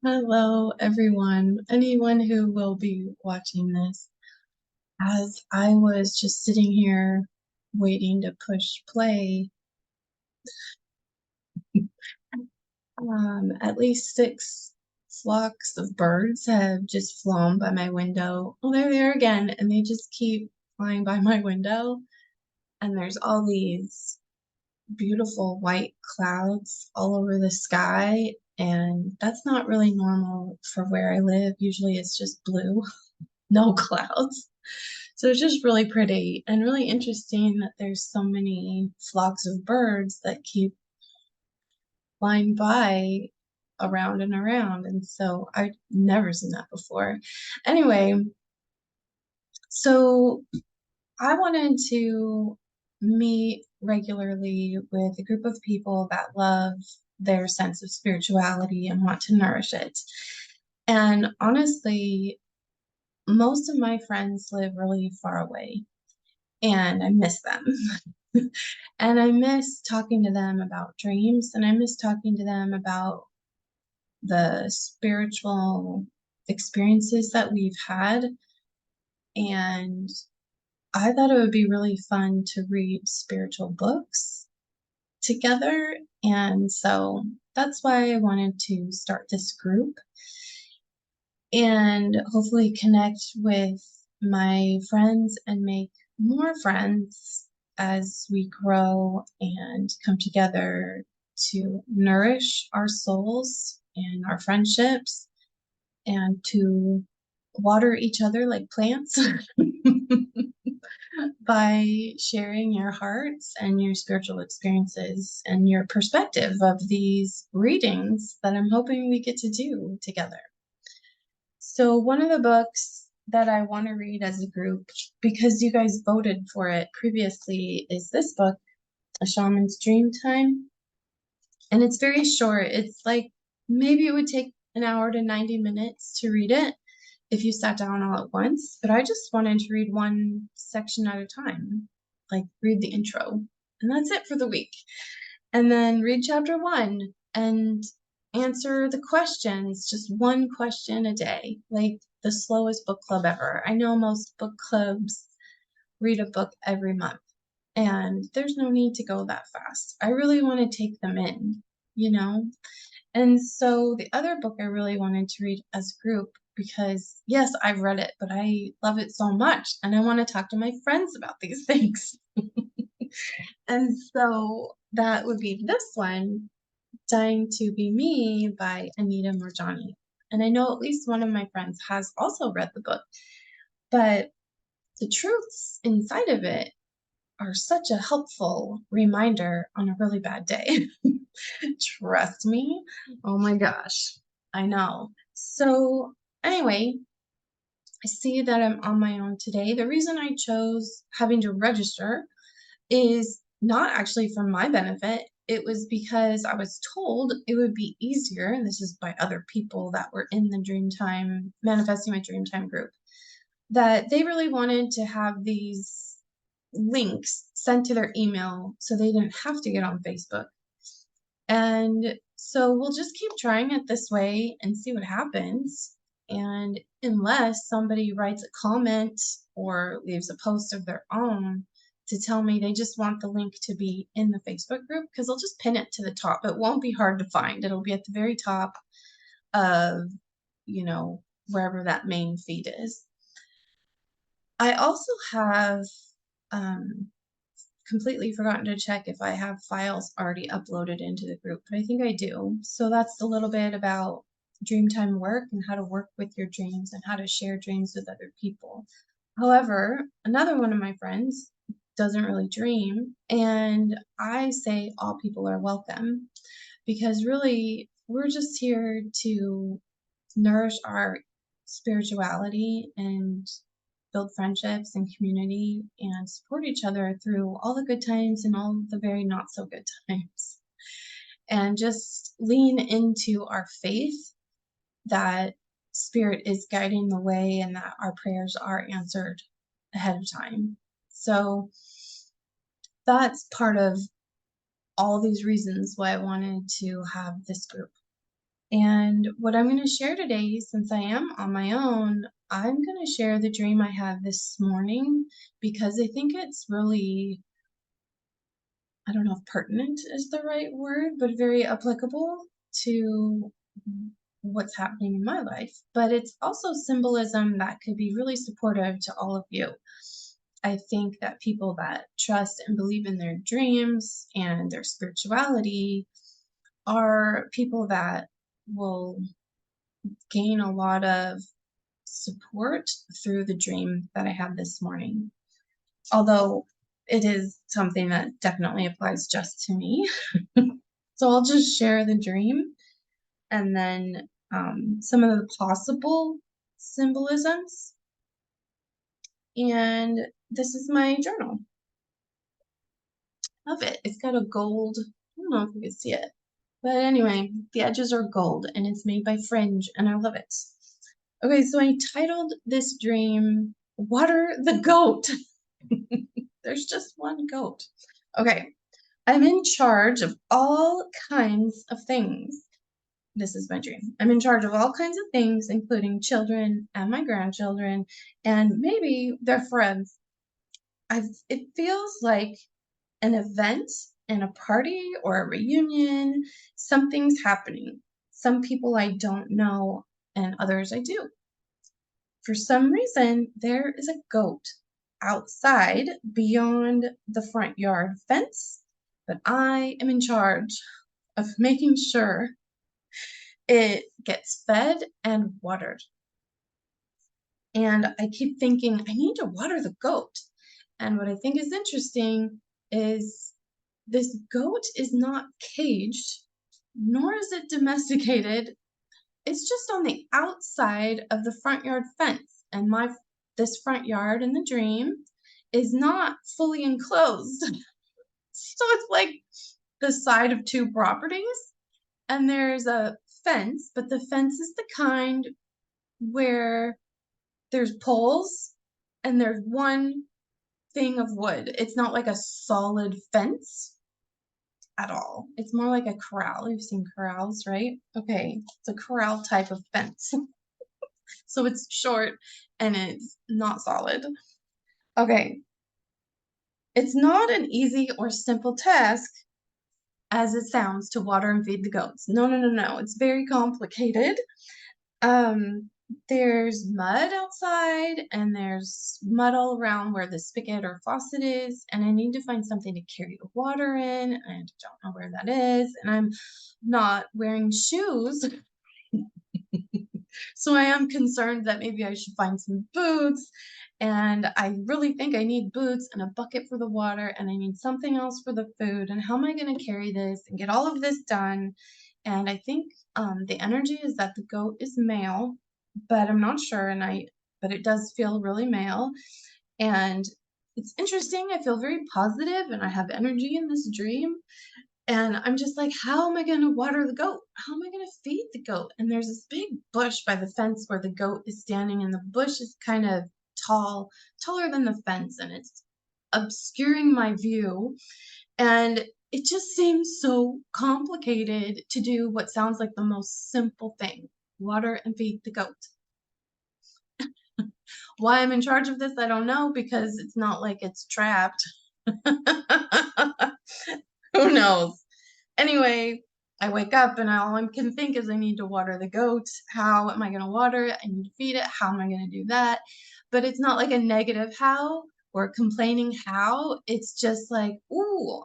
Hello, everyone, anyone who will be watching this. As I was just sitting here waiting to push play, at least six flocks of birds have just flown by my window. Oh, they're there again, and they just keep flying by my window. And there's all these beautiful white clouds all over the sky, and that's not really normal for where I live. Usually it's just blue, no clouds. So it's just really pretty and really interesting that there's so many flocks of birds that keep flying by around and around. And so I've never seen that before. Anyway, so I wanted to meet regularly with a group of people that love their sense of spirituality and want to nourish it. And honestly, most of my friends live really far away, and I miss them. And I miss talking to them about dreams, and I miss talking to them about the spiritual experiences that we've had. And I thought it would be really fun to read spiritual books together. And so that's why I wanted to start this group and hopefully connect with my friends and make more friends as we grow and come together to nourish our souls and our friendships and to water each other like plants by sharing your hearts and your spiritual experiences and your perspective of these readings that I'm hoping we get to do together. So one of the books that I want to read as a group, because you guys voted for it previously, is this book, A Shaman's Dreamtime. And it's very short. It's like maybe it would take an hour to 90 minutes to read it if you sat down all at once. But I just wanted to read one section at a time, like read the intro. And that's it for the week. And then read chapter one and answer the questions, just one question a day, like the slowest book club ever. I know most book clubs read a book every month, and there's no need to go that fast. I really want to take them in, you know? And so the other book I really wanted to read as a group, because yes, I've read it, but I love it so much, and I want to talk to my friends about these things. And so that would be this one, Dying to Be Me by Anita Morjani. And I know at least one of my friends has also read the book, but the truths inside of it are such a helpful reminder on a really bad day. Trust me. Oh my gosh. I know. So, anyway, I see that I'm on my own today. The reason I chose having to register is not actually for my benefit. It was because I was told it would be easier, and this is by other people that were in the Dreamtime, Manifesting my Dreamtime group, that they really wanted to have these links sent to their email so they didn't have to get on Facebook. And so we'll just keep trying it this way and see what happens. And unless somebody writes a comment or leaves a post of their own to tell me they just want the link to be in the Facebook group, because I'll just pin it to the top. It won't be hard to find. It'll be at the very top of, wherever that main feed is. I also have completely forgotten to check if I have files already uploaded into the group, but I think I do. So that's a little bit about Dreamtime Work and how to work with your dreams and how to share dreams with other people. However, another one of my friends doesn't really dream, and I say all people are welcome, because really we're just here to nourish our spirituality and build friendships and community and support each other through all the good times and all the very not so good times. And just lean into our faith that spirit is guiding the way and that our prayers are answered ahead of time. So that's part of all these reasons why I wanted to have this group. And what I'm going to share today, since I am on my own, I'm going to share the dream I had this morning because I think it's really, I don't know if pertinent is the right word, but very applicable to what's happening in my life. But it's also symbolism that could be really supportive to all of you. I think that people that trust and believe in their dreams and their spirituality are people that will gain a lot of support through the dream that I had this morning. Although it is something that definitely applies just to me. So I'll just share the dream and then some of the possible symbolisms. And this is my journal. Love it. It's got a gold, I don't know if you can see it. But anyway, the edges are gold and it's made by Fringe and I love it. Okay, so I titled this dream, Water the Goat. There's just one goat. Okay, I'm in charge of all kinds of things. This is my dream. I'm in charge of all kinds of things, including children and my grandchildren, and maybe their friends. It feels like an event and a party or a reunion. Something's happening. Some people I don't know, and others I do. For some reason, there is a goat outside beyond the front yard fence, but I am in charge of making sure it gets fed and watered. And I keep thinking, I need to water the goat. And what I think is interesting is this goat is not caged, nor is it domesticated. It's just on the outside of the front yard fence. And this front yard in the dream is not fully enclosed. So it's like the side of two properties. And there's a fence, but the fence is the kind where there's poles and there's one thing of wood. It's not like a solid fence at all. It's more like a corral. You've seen corrals, right? Okay, it's a corral type of fence. So it's short and it's not solid. Okay, it's not an easy or simple task as it sounds to water and feed the goats. No, no, no, no. It's very complicated. Um, there's mud outside and there's mud all around where the spigot or faucet is, and I need to find something to carry the water in. I don't know where that is, and I'm not wearing shoes. So I am concerned that maybe I should find some boots, and I really think I need boots and a bucket for the water, and I need something else for the food, and how am I going to carry this and get all of this done? And I think the energy is that the goat is male, but I'm not sure, but it does feel really male, and it's interesting. I feel very positive, and I have energy in this dream. And I'm just like, how am I going to water the goat? How am I going to feed the goat? And there's this big bush by the fence where the goat is standing, and the bush is kind of taller than the fence, and it's obscuring my view. And it just seems so complicated to do what sounds like the most simple thing, water and feed the goat. Why I'm in charge of this, I don't know, because it's not like it's trapped. Who knows? Anyway, I wake up and all I can think is I need to water the goat. How am I going to water it? I need to feed it. How am I going to do that? But it's not like a negative how or complaining how. It's just like, ooh,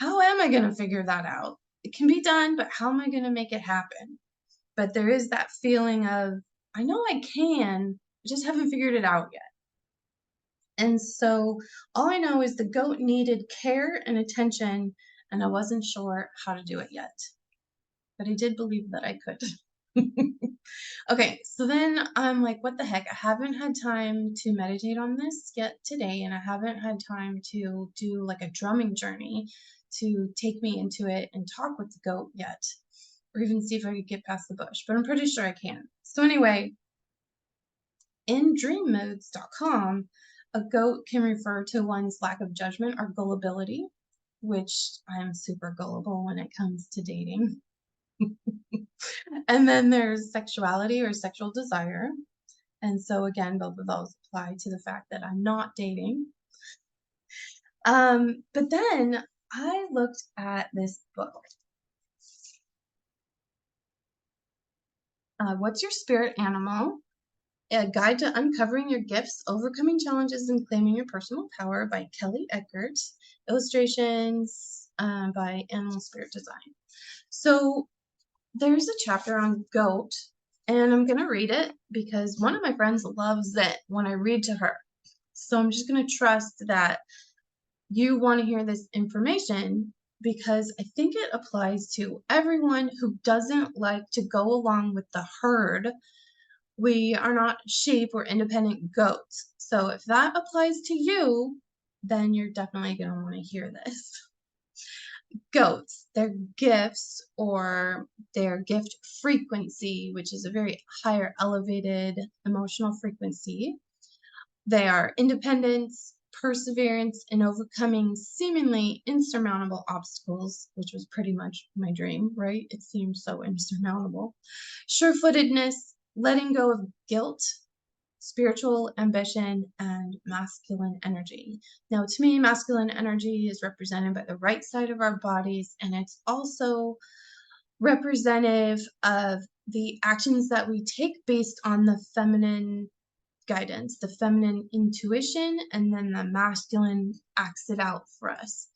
how am I going to figure that out? It can be done, but how am I going to make it happen? But there is that feeling of, I know I can, I just haven't figured it out yet. And so all I know is the goat needed care and attention, and I wasn't sure how to do it yet. But I did believe that I could. Okay, so then I'm like, what the heck? I haven't had time to meditate on this yet today, and I haven't had time to do like a drumming journey to take me into it and talk with the goat yet, or even see if I could get past the bush, but I'm pretty sure I can. So anyway, in dreammodes.com, a goat can refer to one's lack of judgment or gullibility, which I'm super gullible when it comes to dating. And then there's sexuality or sexual desire. And so again, both of those apply to the fact that I'm not dating. But then I looked at this book, What's Your Spirit Animal? A Guide to Uncovering Your Gifts, Overcoming Challenges, and Claiming Your Personal Power by Kelly Eckert. Illustrations by Animal Spirit Design. So there's a chapter on goat, and I'm going to read it because one of my friends loves it when I read to her. So I'm just going to trust that you want to hear this information because I think it applies to everyone who doesn't like to go along with the herd. We are not sheep, we're independent goats. So if that applies to you, then you're definitely going to want to hear this. Goats, their gifts or their gift frequency, which is a very higher elevated emotional frequency. They are independence, perseverance, and overcoming seemingly insurmountable obstacles, which was pretty much my dream, right? It seemed so insurmountable. Sure-footedness, letting go of guilt, spiritual ambition, and masculine energy. Now, to me, masculine energy is represented by the right side of our bodies, and it's also representative of the actions that we take based on the feminine guidance, the feminine intuition, and then the masculine acts it out for us.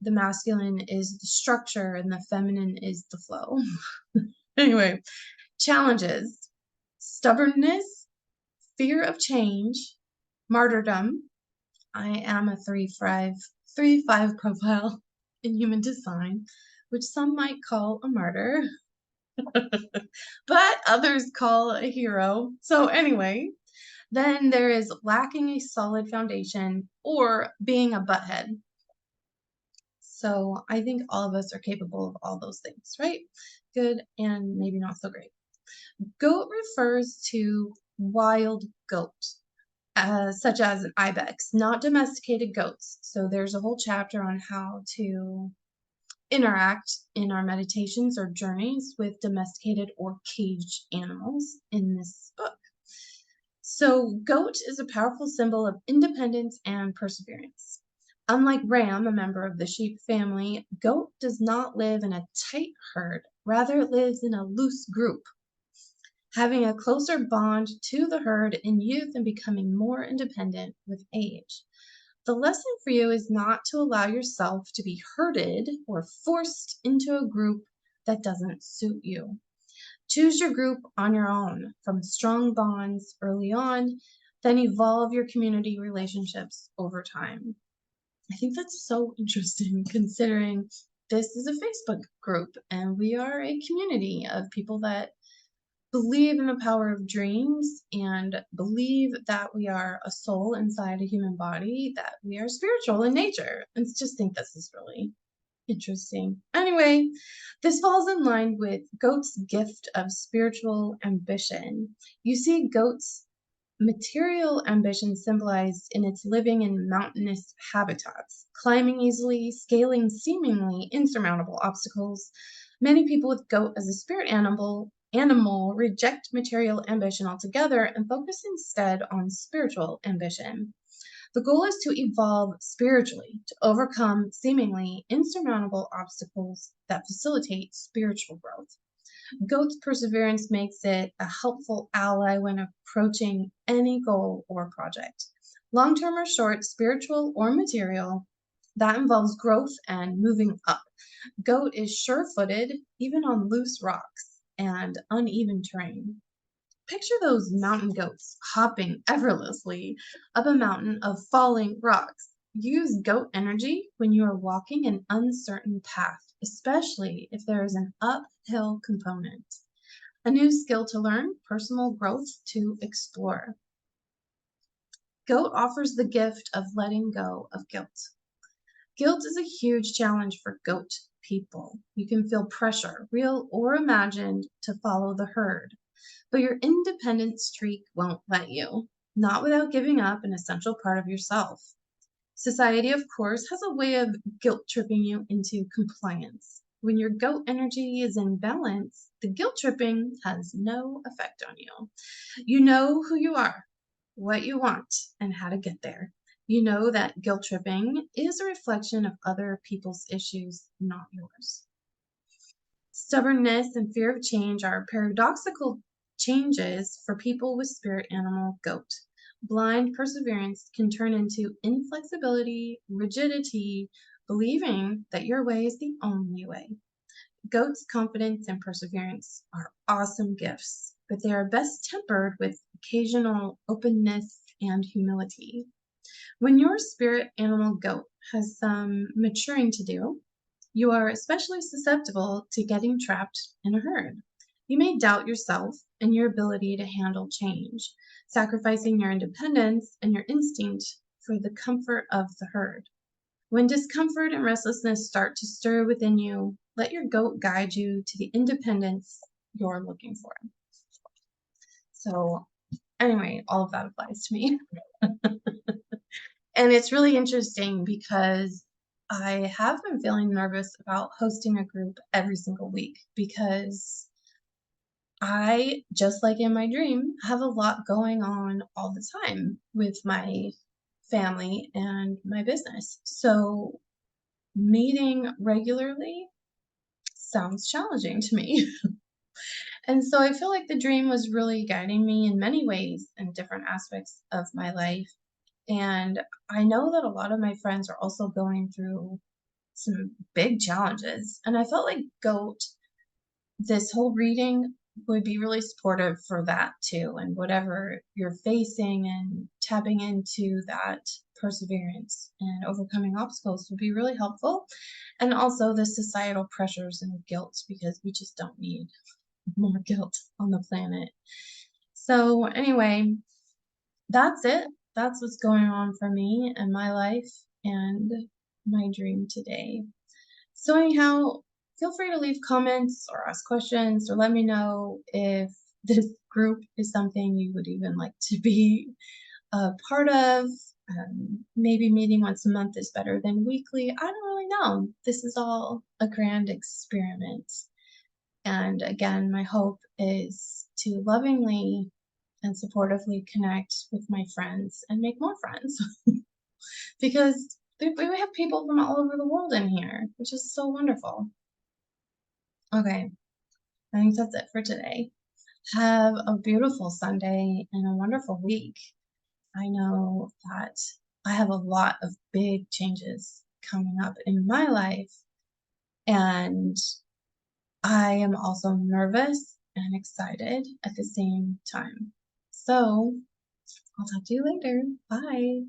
The masculine is the structure and the feminine is the flow. Anyway, challenges, stubbornness, fear of change, martyrdom. I am a 3-5 profile in human design, which some might call a martyr, but others call a hero. So anyway, then there is lacking a solid foundation or being a butthead. So I think all of us are capable of all those things, right? Good and maybe not so great. Goat refers to wild goat, such as an ibex, not domesticated goats. So there's a whole chapter on how to interact in our meditations or journeys with domesticated or caged animals in this book. So goat is a powerful symbol of independence and perseverance. Unlike ram, a member of the sheep family, goat does not live in a tight herd. Rather, it lives in a loose group, having a closer bond to the herd in youth and becoming more independent with age. The lesson for you is not to allow yourself to be herded or forced into a group that doesn't suit you. Choose your group on your own from strong bonds early on, then evolve your community relationships over time. I think that's so interesting considering this is a Facebook group and we are a community of people that believe in the power of dreams and believe that we are a soul inside a human body, that we are spiritual in nature. And just think this is really interesting. Anyway, this falls in line with goat's gift of spiritual ambition. You see goat's material ambition symbolized in its living in mountainous habitats, climbing easily, scaling seemingly insurmountable obstacles. Many people with goat as a spirit animal reject material ambition altogether and focus instead on spiritual ambition. The goal is to evolve spiritually, to overcome seemingly insurmountable obstacles that facilitate spiritual growth. Goat's perseverance makes it a helpful ally when approaching any goal or project. Long term or short, spiritual or material, that involves growth and moving up. Goat is sure footed, even on loose rocks and uneven terrain. Picture those mountain goats hopping effortlessly up a mountain of falling rocks. Use goat energy when you are walking an uncertain path, especially if there is an uphill component. A new skill to learn, personal growth to explore. Goat offers the gift of letting go of guilt. Guilt is a huge challenge for goat people. You can feel pressure, real or imagined, to follow the herd. But your independent streak won't let you, not without giving up an essential part of yourself. Society, of course, has a way of guilt tripping you into compliance. When your goat energy is in balance, the guilt tripping has no effect on you. You know who you are, what you want, and how to get there. You know that guilt tripping is a reflection of other people's issues, not yours. Stubbornness and fear of change are paradoxical changes for people with spirit animal goat. Blind perseverance can turn into inflexibility, rigidity, believing that your way is the only way. Goat's confidence and perseverance are awesome gifts, but they are best tempered with occasional openness and humility. When your spirit animal goat has some maturing to do, you are especially susceptible to getting trapped in a herd. You may doubt yourself and your ability to handle change, sacrificing your independence and your instinct for the comfort of the herd. When discomfort and restlessness start to stir within you, let your goat guide you to the independence you're looking for. So, anyway, all of that applies to me. And it's really interesting because I have been feeling nervous about hosting a group every single week because I, just like in my dream, have a lot going on all the time with my family and my business. So meeting regularly sounds challenging to me. And so I feel like the dream was really guiding me in many ways in different aspects of my life. And I know that a lot of my friends are also going through some big challenges. And I felt like GOAT, this whole reading would be really supportive for that too. And whatever you're facing and tapping into that perseverance and overcoming obstacles would be really helpful. And also the societal pressures and guilt, because we just don't need more guilt on the planet. So, anyway, that's it. That's what's going on for me and my life and my dream today. So, anyhow, feel free to leave comments or ask questions or let me know if this group is something you would even like to be a part of. Maybe meeting once a month is better than weekly. I don't really know. This is all a grand experiment. And again, my hope is to lovingly and supportively connect with my friends and make more friends because we have people from all over the world in here, which is so wonderful. Okay, I think that's it for today. Have a beautiful Sunday and a wonderful week. I know that I have a lot of big changes coming up in my life, and I am also nervous and excited at the same time. So I'll talk to you later. Bye.